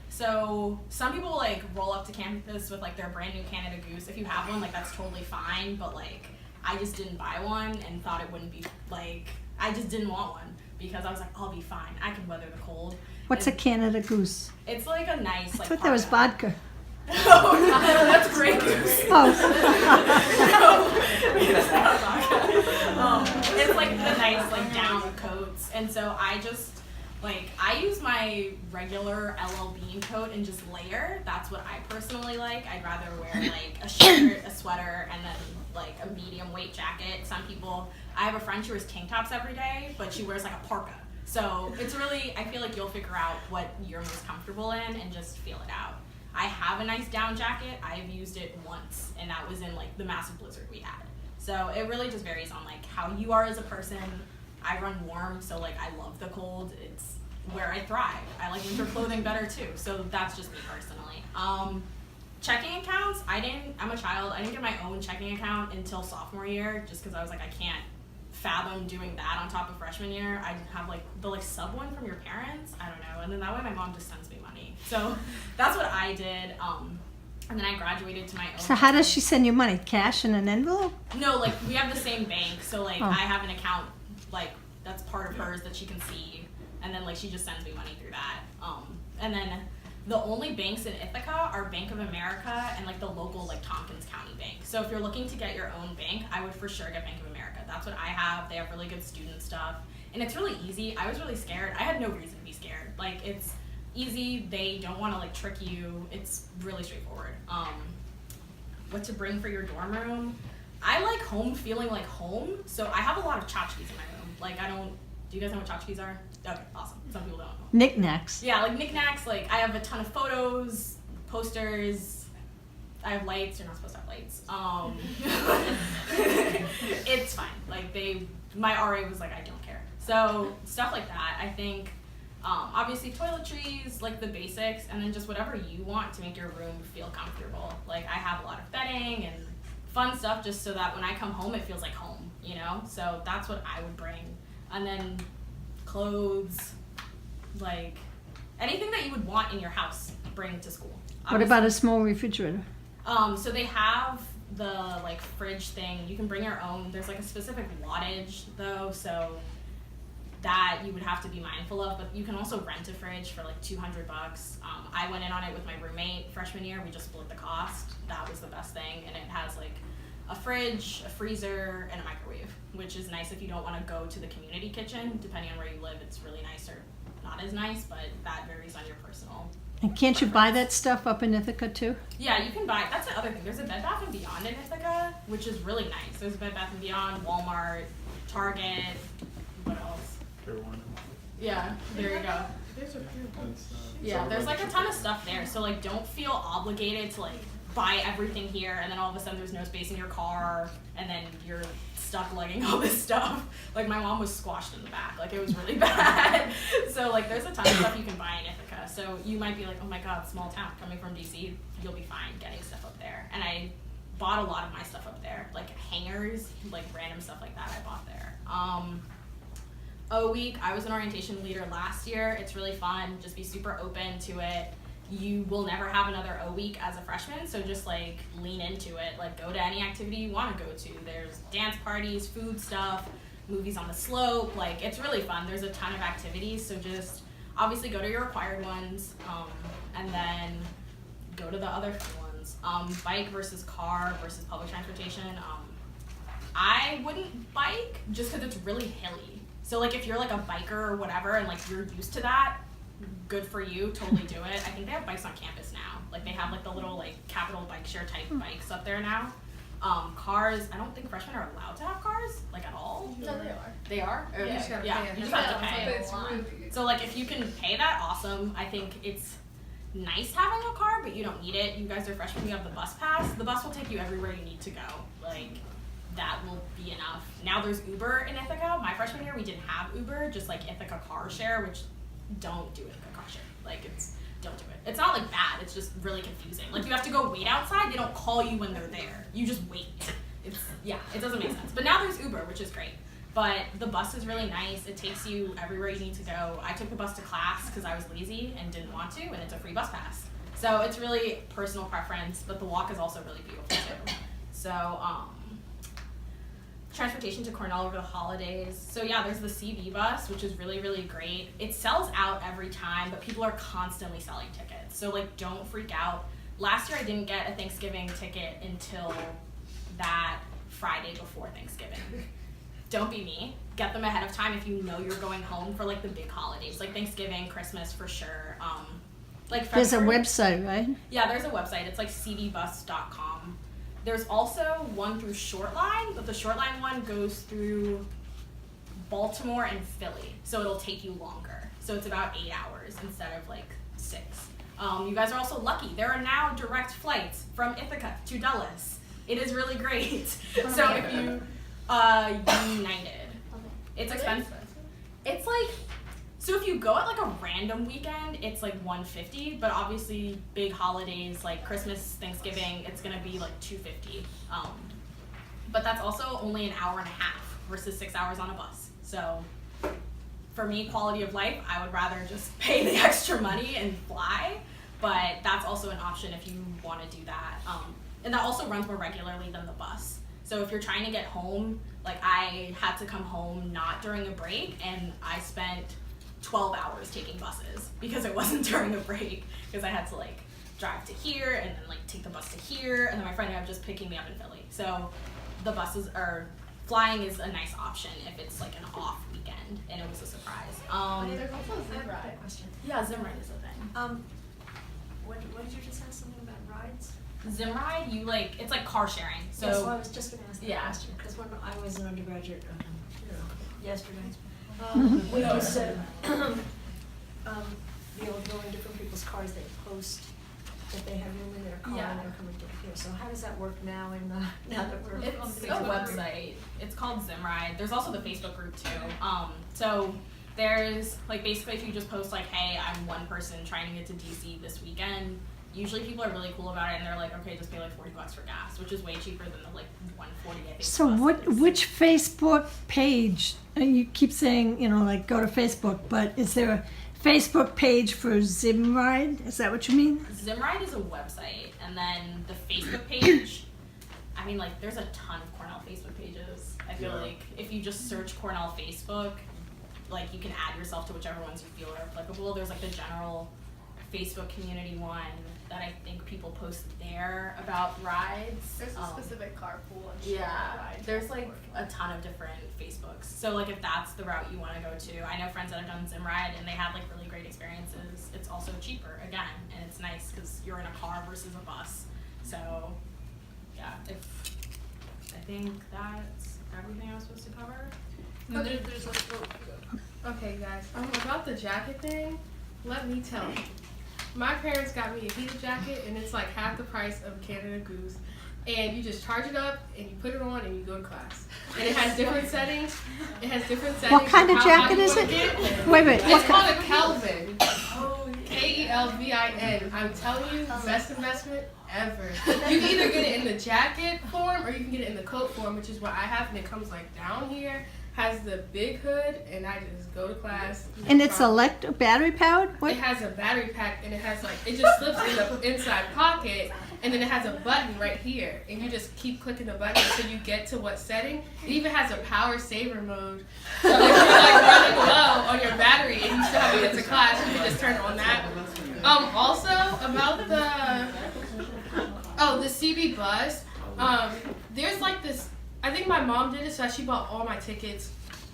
so some people like roll up to campus with like their brand new Canada Goose. If you have one, like that's totally fine, but like I just didn't buy one and thought it wouldn't be like, I just didn't want one because I was like, I'll be fine. I can weather the cold. What's a Canada Goose? It's like a nice, I thought there was vodka. Oh, that's great goose. Oh. It's not vodka. It's like the nice like down coats. And so I just, like, I use my regular LL Bean coat and just layer. That's what I personally like. I'd rather wear like a shirt, a sweater, and then like a medium weight jacket. Some people, I have a friend who wears tank tops every day, but she wears like a parka. So it's really, I feel like you'll figure out what you're most comfortable in and just feel it out. I have a nice down jacket. I've used it once, and that was in like the massive blizzard we had. So it really just varies on like how you are as a person. I run warm, so like I love the cold. where I thrive. I like winter clothing better too. So that's just me personally. Checking accounts, I'm a child. I didn't get my own checking account until sophomore year, just because I was like, I can't fathom doing that on top of freshman year. I have like the sub one from your parents. I don't know. And then that way my mom just sends me money. So that's what I did. And then I graduated to my own. So how does she send you money? Cash in an envelope? No, like we have the same bank. So like Oh. I have an account like that's part of hers that she can see. And then like she just sends me money through that. And then the only banks in Ithaca are Bank of America and like the local like Tompkins County Bank. So if you're looking to get your own bank, I would for sure get Bank of America. That's what I have. They have really good student stuff. And it's really easy. I was really scared. I had no reason to be scared. Like it's easy. They don't want to like trick you. It's really straightforward. What to bring for your dorm room? I like home feeling like home. So I have a lot of tchotchkes in my room. Like do you guys know what tchotchkes are? Okay, awesome. Some people don't know. Knickknacks. Yeah, like knickknacks. Like I have a ton of photos, posters. I have lights. You're not supposed to have lights. It's fine. Like my RA was like, I don't care. So stuff like that. I think obviously toiletries, like the basics, and then just whatever you want to make your room feel comfortable. Like I have a lot of bedding and fun stuff just so that when I come home, it feels like home, you know? So that's what I would bring. And then clothes, like anything that you would want in your house, bring to school. What about a small refrigerator? So they have the like fridge thing. You can bring your own. There's like a specific wattage though, so that you would have to be mindful of. But you can also rent a fridge for like $200. I went in on it with my roommate freshman year. We just split the cost. That was the best thing, and it has like a fridge, a freezer, and a microwave, which is nice if you don't want to go to the community kitchen. Depending on where you live, it's really nice or not as nice, but that varies on your personal. And can't you buy that stuff up in Ithaca too? Yeah, you can buy. That's the other thing. There's a Bed Bath & Beyond in Ithaca, which is really nice. There's a Bed Bath & Beyond, Walmart, Target. What else? Yeah, there you go. Yeah, there's like a ton of stuff there. So like, don't feel obligated to like buy everything here, and then all of a sudden there's no space in your car, and then you're stuck lugging all this stuff. Like my mom was squashed in the back. Like it was really bad. So like, there's a ton of stuff you can buy in Ithaca. So you might be like, oh my God, small town. Coming from DC, you'll be fine getting stuff up there. And I bought a lot of my stuff up there, like hangers, like random stuff like that I bought there. O week, I was an orientation leader last year. It's really fun. Just be super open to it. You will never have another O week as a freshman, so just like lean into it. Like go to any activity you want to go to. There's dance parties, food stuff, movies on the slope. Like it's really fun. There's a ton of activities, so just obviously go to your required ones, and then go to the other fun ones. Bike versus car versus public transportation. I wouldn't bike just because it's really hilly. So like if you're like a biker or whatever and like you're used to that, good for you, totally do it. I think they have bikes on campus now. Like they have like the little like Capital Bike Share type bikes up there now. Cars, I don't think freshmen are allowed to have cars, like at all. No, they are. They are? Yeah, you just gotta pay. You just have to pay. It's really So like if you can pay that, awesome. I think it's nice having a car, but you don't need it. You guys are freshmen, you have the bus pass. The bus will take you everywhere you need to go. Like that will be enough. Now there's Uber in Ithaca. My freshman year we didn't have Uber, just like Ithaca Car Share, which don't do Ithaca Car Share. Like don't do it. It's not like bad, it's just really confusing. Like you have to go wait outside, they don't call you when they're there. You just wait. It doesn't make sense. But now there's Uber, which is great. But the bus is really nice. It takes you everywhere you need to go. I took the bus to class because I was lazy and didn't want to, and it's a free bus pass. So it's really personal preference, but the walk is also really beautiful too. So transportation to Cornell over the holidays. So yeah, there's the CB bus, which is really, really great. It sells out every time, but people are constantly selling tickets. So like, don't freak out. Last year I didn't get a Thanksgiving ticket until that Friday before Thanksgiving. Don't be me. Get them ahead of time if you know you're going home for like the big holidays, like Thanksgiving, Christmas for sure. Like There's a February. website, right? Yeah, there's a website. It's like cbbus.com. There's also one through Shortline, but the Shortline one goes through Baltimore and Philly, so it'll take you longer. So it's about 8 hours instead of like 6. You guys are also lucky. There are now direct flights from Ithaca to Dulles. It is really great. So if you United, it's expensive. It's like So if you go at like a random weekend, it's like $150, but obviously big holidays like Christmas, Thanksgiving, it's gonna be like $250. But that's also only an hour and a half versus 6 hours on a bus. So for me, quality of life, I would rather just pay the extra money and fly, but that's also an option if you want to do that. And that also runs more regularly than the bus. So if you're trying to get home, like I had to come home not during a break, and I spent 12 hours taking buses because it wasn't during a break, because I had to like drive to here and then like take the bus to here, and then my friend ended up just picking me up in Philly. So the buses are, flying is a nice option if it's like an off weekend and it was a surprise. There's also a Zim ride. Yeah, Zim ride is a thing. What did you just ask something about rides? Zim ride, you like, it's like car sharing. So Yes, well, I was just going to ask that yeah. question, because when I was an undergraduate yesterday, Mhm. we used to be able to go in different people's cars. They post that they have room in their car Yeah. and they're coming to here. So how does that work now? Now that we're It's on a Facebook? website. It's called Zimride. There's also the Facebook group too. So there's like basically if you just post like, hey, I'm one person trying to get to DC this weekend. Usually people are really cool about it and they're like, okay, just pay like $40 for gas, which is way cheaper than the like $140 I think. So which Facebook page, you keep saying, like go to Facebook, but is there a Facebook page for Zimride? Is that what you mean? Zimride is a website, and then the Facebook page, I mean like there's a ton of Cornell Facebook pages. I feel like if you just search Cornell Facebook, like you can add yourself to whichever ones you feel are applicable. There's like the general Facebook community one that I think people post there about rides. There's a specific carpool and Yeah, rides. there's like a ton of different Facebooks. So like if that's the route you want to go to, I know friends that have done Zimride and they had like really great experiences. It's also cheaper again, and it's nice because you're in a car versus a bus. So yeah, I think that's everything I was supposed to cover. No, there's like, Okay, guys. About the jacket thing, let me tell you. My parents got me a heated jacket, and it's like half the price of a Canada Goose. And you just charge it up, and you put it on, and you go to class. And it has different settings. It has different settings. What kind of how jacket you is wanna it? get. Wait. It's called a Kelvin. Kelvin. I'm telling you, best investment ever. You can either get it in the jacket form, or you can get it in the coat form, which is what I have, and it comes like down here. Has the big hood, and I just go to class. And it's battery powered? It has a battery pack, and it has like, it just slips in the inside pocket, and then it has a button right here, and you just keep clicking the button until you get to what setting. It even has a power saver mode, so if you're like running low on your battery and you still have to get to class, you can just turn on that. Also about the CB bus, there's like this. I think my mom did it, so she bought all my tickets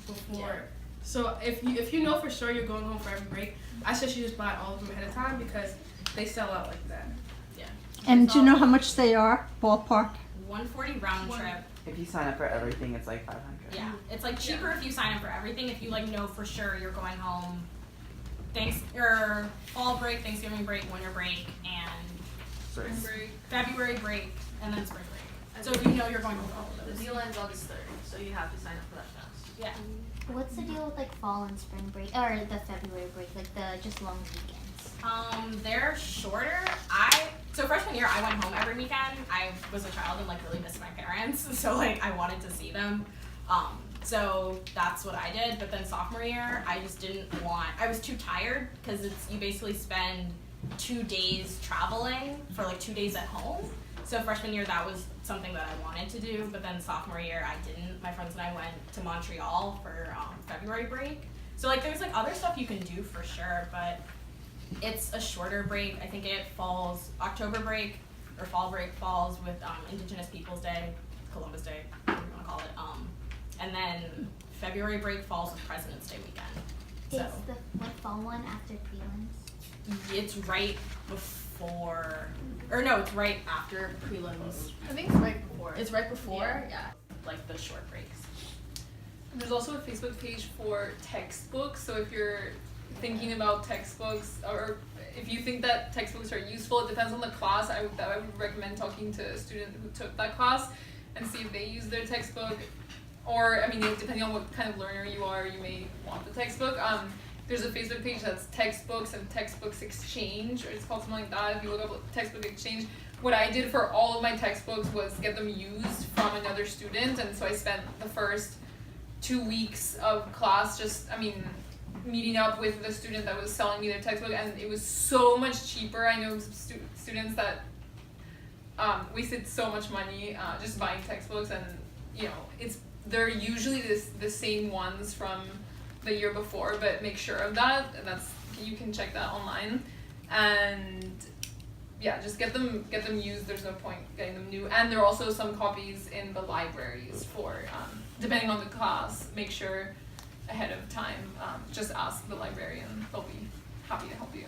before. Yeah. So if you know for sure you're going home for every break, I suggest you just buy all of them ahead of time because they sell out like that. Yeah. And do you know how much they are, ballpark? $140 round trip. If you sign up for everything, it's like $500. Yeah, it's like cheaper if you sign up for everything. If you like know for sure you're going home, fall break, Thanksgiving break, winter break, and February break, and then spring break. So if you know you're going home for all of those. The deal ends August 3rd, so you have to sign up for that fast. Yeah. What's the deal with like fall and spring break, or the February break, like the just long weekends? They're shorter. So freshman year I went home every weekend. I was a child and like really missed my parents, so like I wanted to see them. So that's what I did. But then sophomore year I just I was too tired because you basically spend 2 days traveling for like 2 days at home. So freshman year, that was something that I wanted to do, but then sophomore year, I didn't. My friends and I went to Montreal for February break. So like, there's like other stuff you can do for sure, but it's a shorter break. I think it falls, October break or fall break falls with Indigenous Peoples Day, Columbus Day, whatever you want to call it. And then February break falls with President's Day weekend. Is the fall one after prelims? It's right before, or no, it's right after prelims. I think it's right before. It's right before, yeah. Like the short breaks. There's also a Facebook page for textbooks, so if you're thinking about textbooks, or if you think that textbooks are useful, it depends on the class. I would recommend talking to a student who took that class and see if they use their textbook. Or, I mean, depending on what kind of learner you are, you may want the textbook. there's a Facebook page that's textbooks and textbooks exchange, or it's called something like that. If you look up textbook exchange, what I did for all of my textbooks was get them used from another student, and so I spent the first 2 weeks of class meeting up with the student that was selling me their textbook, and it was so much cheaper. I know students that wasted so much money just buying textbooks, and they're usually the same ones from the year before, but make sure of that. You can check that online, and yeah, just get them used. There's no point getting them new, and there are also some copies in the libraries for depending on the class. Make sure ahead of time. Just ask the librarian; they'll be happy to help you.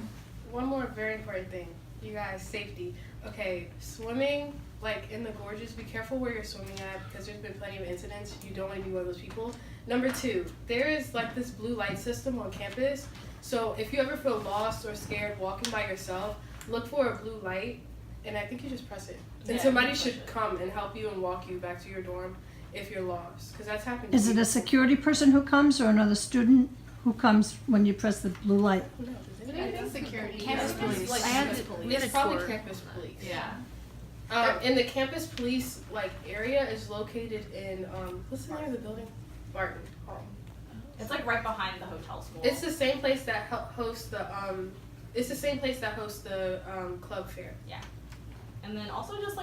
One more very important thing, you guys, safety. Okay, swimming, like in the gorges, be careful where you're swimming at, because there's been plenty of incidents. You don't want to be one of those people. Number 2, there is like this blue light system on campus. So if you ever feel lost or scared walking by yourself, look for a blue light, and I think you just press it. And somebody should come and help you and walk you back to your dorm if you're lost, because that's happened to Is it a security person who comes or another student who comes when you press the blue light? No, I think security. Campus police. Like Campus police. It's probably campus police. Yeah. And the campus police area is located in what's the name of the building? Barton. It's like right behind the hotel school. It's the same place that hosts the club fair. Yeah. And then also just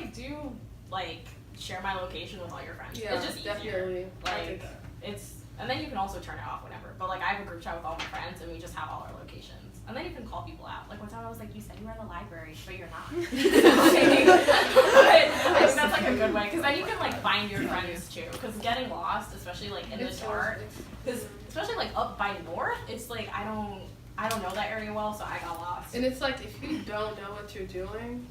share my location with all your friends. Yeah, it's just easier. definitely. And then you can also turn it off whenever. But I have a group chat with all my friends, and we just have all our locations. And then you can call people out. Like one time I was like, you said you were in the library, but you're not. I think that's a good way, because then you can find your friends too. Because getting lost, especially in the dark, because especially up by North, it's I don't know that area well, so I got lost. And it's if you don't know what you're doing,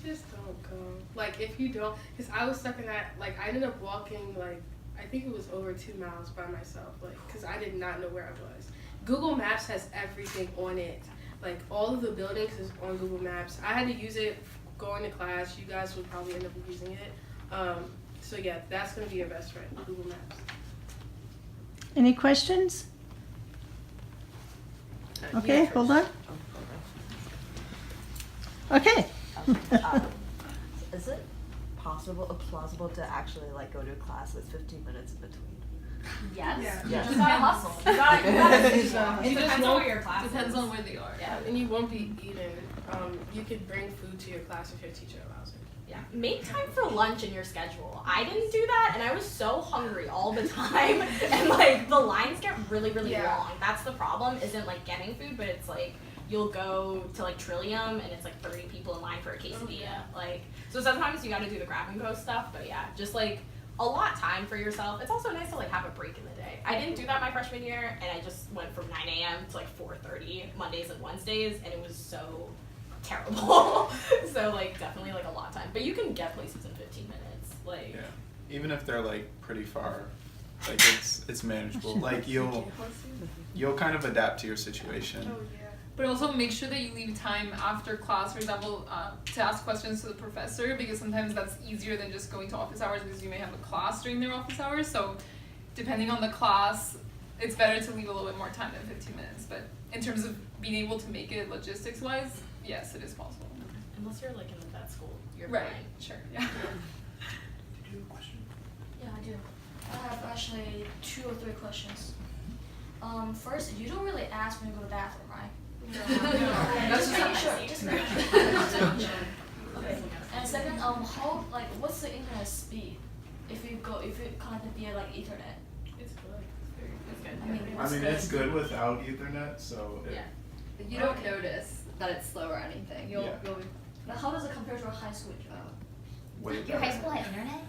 just don't go. If you don't, because I was stuck in that. I ended up walking I think it was over 2 miles by myself, because I did not know where I was. Google Maps has everything on it. All of the buildings is on Google Maps. I had to use it going to class. You guys would probably end up using it. So yeah, that's going to be your best friend, Google Maps. Any questions? Okay, hold on. Okay. Is it possible or plausible to actually go to a class with 15 minutes in between? Yes. Yeah. You just gotta hustle. You gotta It depends on where your class is. Depends on where they are. Yeah, and you won't be eating. You could bring food to your class if your teacher allows it. Yeah. Make time for lunch in your schedule. I didn't do that, and I was so hungry all the time. And the lines get really, really long. That's the problem. Isn't getting food, but it's you'll go to Trillium, and it's 30 people in line for a quesadilla. So sometimes you got to do the grab and go stuff. But yeah, just allot time for yourself. It's also nice to have a break in the day. I didn't do that my freshman year, and I just went from 9 a.m. to 4:30 Mondays and Wednesdays, and it was so terrible. So definitely a lot of time. But you can get places in 15 minutes. Yeah. Even if they're pretty far, it's manageable. You'll kind of adapt to your situation. Oh yeah. But also make sure that you leave time after class, for example, to ask questions to the professor, because sometimes that's easier than just going to office hours, because you may have a class during their office hours. So depending on the class, it's better to leave a little bit more time than 15 minutes. But in terms of being able to make it logistics-wise, yes, it is possible. Unless you're in the vet school, you're right. fine. Sure. Yeah. Yeah, I do. I have actually 2 or 3 questions. First, you don't really ask when you go to the bathroom, right? No. That's Just making sure. Just making sure. Okay. And second, what's the internet speed? If you connect via Ethernet. It's good. It's good. I mean, it's good without Ethernet, so. You don't notice that it's slow or anything. You'll be. But how does it compare to a high school job? Way Your high better. school had internet?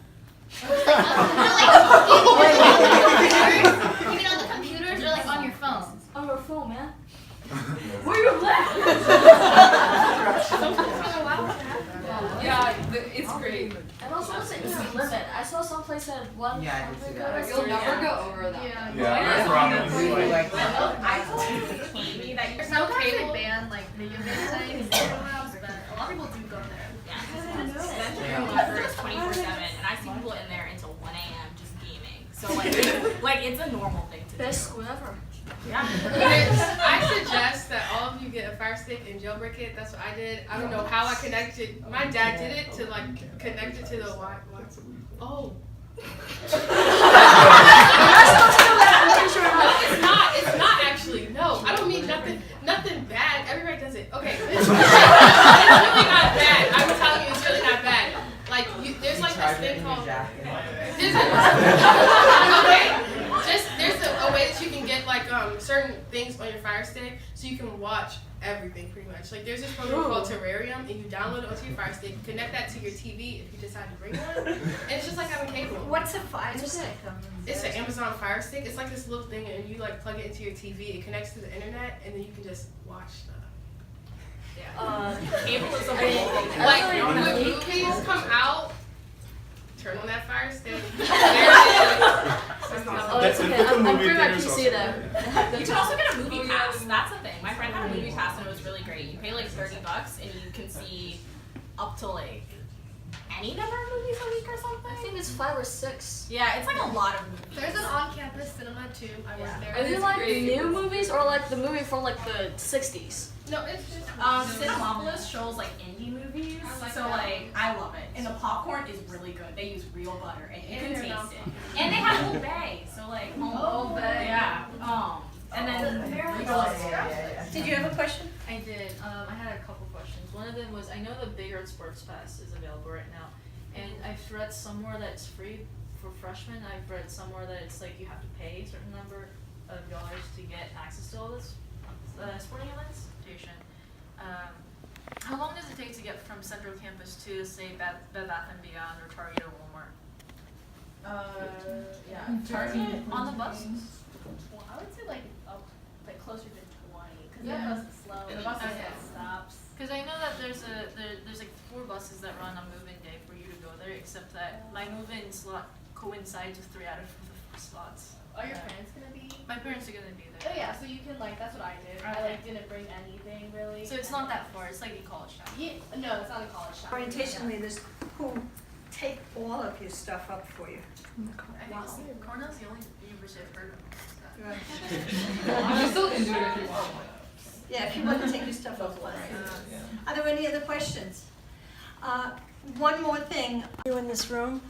You mean on the computers or on your phone? On your phone, man. Where you live? Yeah, it's great. And also, what's the internet limit? I saw some place at 100 Yeah, I did see that. You'll never go over that. Yeah, I promise. I told Amy that There's no cable ban video game things, but a lot of people do go there. Center is 24/7, and I see people in there until 1 a.m. just gaming. So it's a normal thing to do. Best school ever. Yeah. I suggest that all of you get a Fire Stick and jailbreak it. That's what I did. I don't know how I connected. My dad did it to like connect it to the Wi. Oh. It's not actually. No, I don't mean nothing bad. Everybody does it. Okay. It's really not bad. I'm telling you, it's really not bad. Like there's like this thing called. There's a way that you can get like certain things on your Fire Stick, so you can watch everything pretty much. Like there's this program called Terrarium, and you download it onto your Fire Stick, connect that to your TV if you decide to bring one, and it's just like having cable. What's a Fire Stick? It's an Amazon Fire Stick. It's like this little thing, and you like plug it into your TV. It connects to the internet, and then you can just watch stuff. Cable is a whole thing. Like when movies come out, turn on that Fire Stick. It's okay. I'm pretty much also see that. You can also get a movie pass. That's the thing. My friend had a movie pass and it was really great. You pay like $30 and you can see up to like any number of movies a week or something. I think it's 5 or 6. Yeah, it's like a lot of movies. There's an on-campus cinema too. I went there. Are they like new movies or like the movie from like the 60s? No, it's just. Cinemapolis shows like indie movies, so like I love it. And the popcorn is really good. They use real butter, and you can taste it. And they have Old Bay, so like Old Bay. Yeah. And then Did you have a question? I did. I had a couple questions. One of them was, I know the Big Earth Sports Pass is available right now, and I've read somewhere that it's free for freshmen. I've read somewhere that it's like you have to pay a certain number of dollars to get access to all this sporting events. How long does it take to get from Central Campus to, say, Bed Bath & Beyond or Target or Walmart? Target on the bus? Well, I would say like closer to 20, because Yeah. that bus is slow. The bus is stops. Because I know that there's like 4 buses that run on move-in day for you to go there, except that my move-in slot coincides with 3 out of the 4 slots. Are your parents gonna be? My parents are gonna be there. Oh yeah, so you can like that's what I did. I like didn't bring anything really. So it's not that far. It's like in college town. Yeah, no, it's not a college town. Orientation leaders who take all of your stuff up for you. I think Cornell's the only university I've heard of. You still can do it if you want. Yeah, if you want to take your stuff up. Are there any other questions? One more thing. You in this room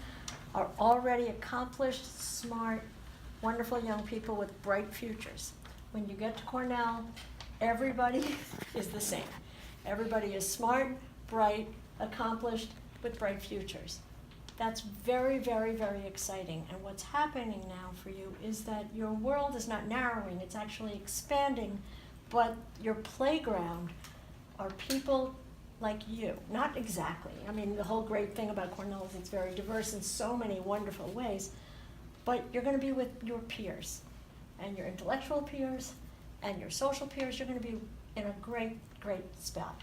are already accomplished, smart, wonderful young people with bright futures. When you get to Cornell, everybody is the same. Everybody is smart, bright, accomplished, with bright futures. That's very, very, very exciting. And what's happening now for you is that your world is not narrowing, it's actually expanding, but your playground are people like you. Not exactly. I mean, the whole great thing about Cornell is it's very diverse in so many wonderful ways, but you're going to be with your peers, and your intellectual peers, and your social peers. You're going to be in a great, great spot.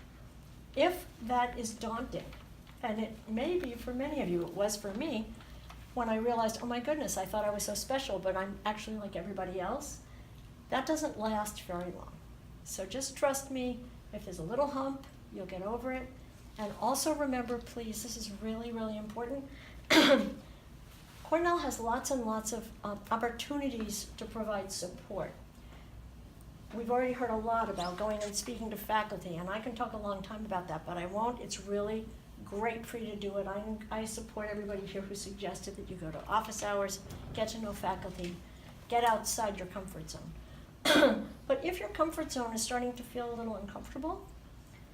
If that is daunting, and it may be for many of you, it was for me, when I realized, oh my goodness, I thought I was so special, but I'm actually like everybody else, that doesn't last very long. So just trust me, if there's a little hump, you'll get over it. And also remember, please, this is really, really important, Cornell has lots and lots of opportunities to provide support. We've already heard a lot about going and speaking to faculty, and I can talk a long time about that, but I won't. It's really great for you to do it. I support everybody here who suggested that you go to office hours, get to know faculty, get outside your comfort zone. But if your comfort zone is starting to feel a little uncomfortable,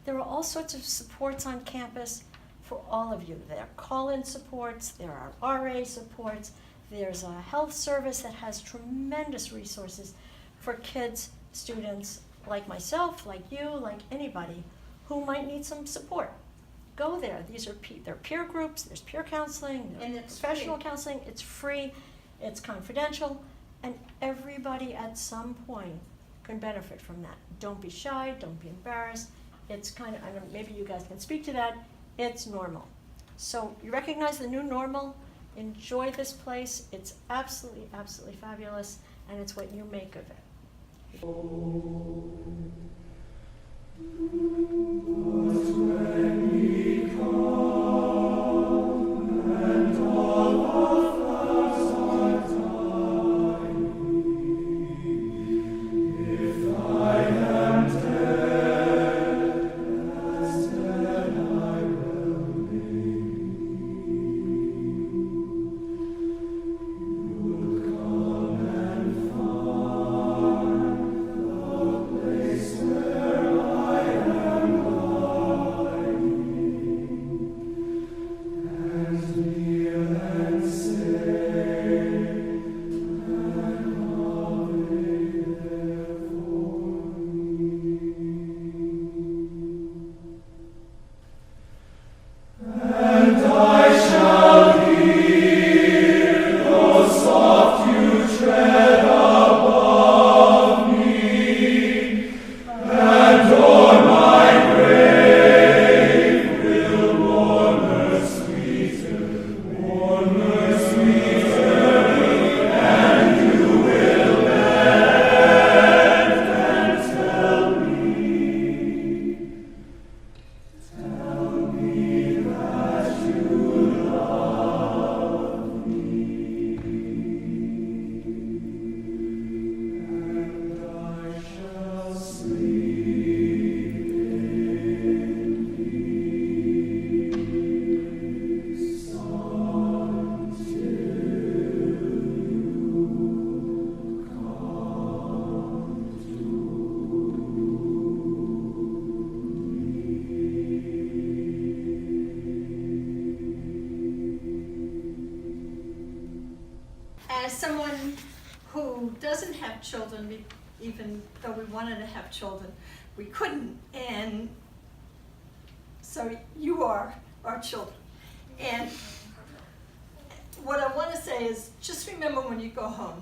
there are all sorts of supports on campus for all of you. There are call-in supports, there are RA supports, there's a health service that has tremendous resources for kids, students like myself, like you, like anybody who might need some support. Go there. These are there are peer groups, there's peer counseling, And there's it's professional free. counseling. It's free, it's confidential, and everybody at some point can benefit from that. Don't be shy, don't be embarrassed. It's kind of, I don't know, maybe you guys can speak to that. It's normal. So you recognize the new normal, enjoy this place. It's absolutely, absolutely fabulous, and it's what you make of it. as someone who doesn't have children, even though we wanted to have children, we couldn't. And so you are our children. And what I want to say is just remember when you go home,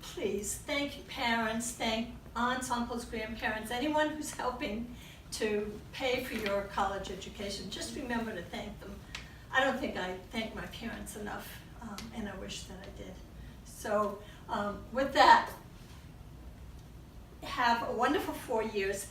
please thank your parents, thank aunts, uncles, grandparents, anyone who's helping to pay for your college education. Just remember to thank them. I don't think I thank my parents enough, and I wish that I did. So with that, have a wonderful 4 years.